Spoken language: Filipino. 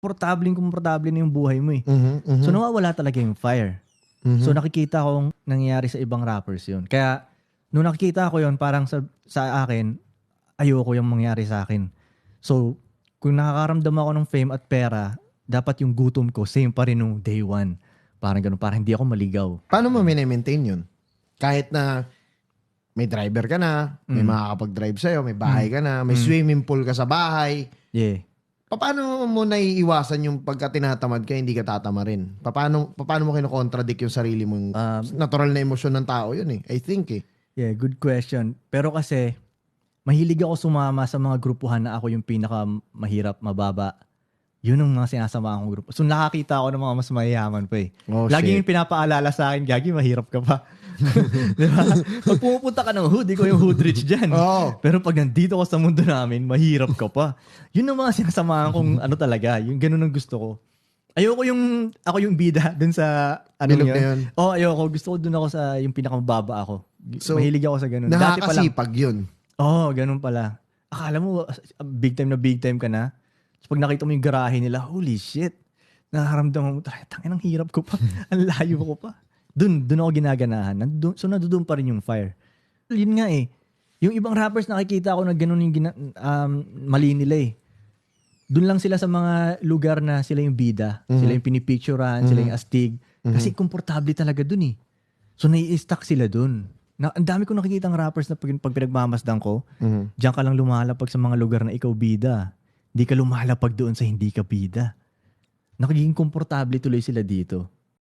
komportable na yung buhay mo eh. Mhm. So nawawala talaga yung fire. So nakikita kong nangyayari sa ibang rappers yun. Kaya nung nakikita ko yun, parang sa akin, ayoko yung mangyari sa akin. So kung nakakaramdam ako ng fame at pera, dapat yung gutom ko same pa rin nung day one. Parang ganun, parang hindi ako maligaw. Paano mo maintain yun? Kahit na may driver ka na, may makakapag-drive sa'yo, may bahay ka na, may swimming pool ka sa bahay. Yeah. Paano mo naiiwasan yung pagka tinatamad ka, hindi ka tatama rin? Paano mo kino-contradict yung sarili mong natural na emosyon ng tao yun eh? I think eh. Yeah, good question. Pero kasi, mahilig ako sumama sa mga grupuhan na ako yung pinaka mahirap, mababa. Yun ang mga sinasama akong grupo. So nakakita ako ng mga mas mayayaman pa eh. Oh, Lagi shit. yung pinapaalala sa akin, Gagi, mahirap ka pa. Diba? Pag pumupunta ka ng hood, ikaw yung hood rich dyan. Oo. Pero pag nandito ka sa mundo namin, mahirap ka pa. Yun ang mga sinasamahan kong ano talaga, yung ganun ang gusto ko. Ayoko ako yung bida dun sa ano Bilog na yun. ayoko. Gusto ko dun ako sa yung pinakamababa ako. So, Mahilig ako sa ganun. Dati pa lang. nakakasipag yun. Ganun pala. Akala mo, big time ka na. So, pag nakita mo yung garahe nila, holy shit. Nakaramdaman mo talaga, tangin ang hirap ko pa. Ang layo ko pa. Dun ako ginaganahan. So, nandoon pa rin yung fire. Yun nga eh. Yung ibang rappers nakikita ko na ganun yung mali nila eh. Dun lang sila sa mga lugar na sila yung bida. Sila yung pinipicturean, sila yung astig. Kasi komportable talaga dun eh. So, nai-stuck sila dun. Ang dami ko nakikita ng rappers na pag pinagmamasdan ko, diyan ka lang lumalapag sa mga lugar na ikaw bida. Hindi ka lumalapag doon sa hindi ka bida. Nakagiging komportable tuloy sila dito.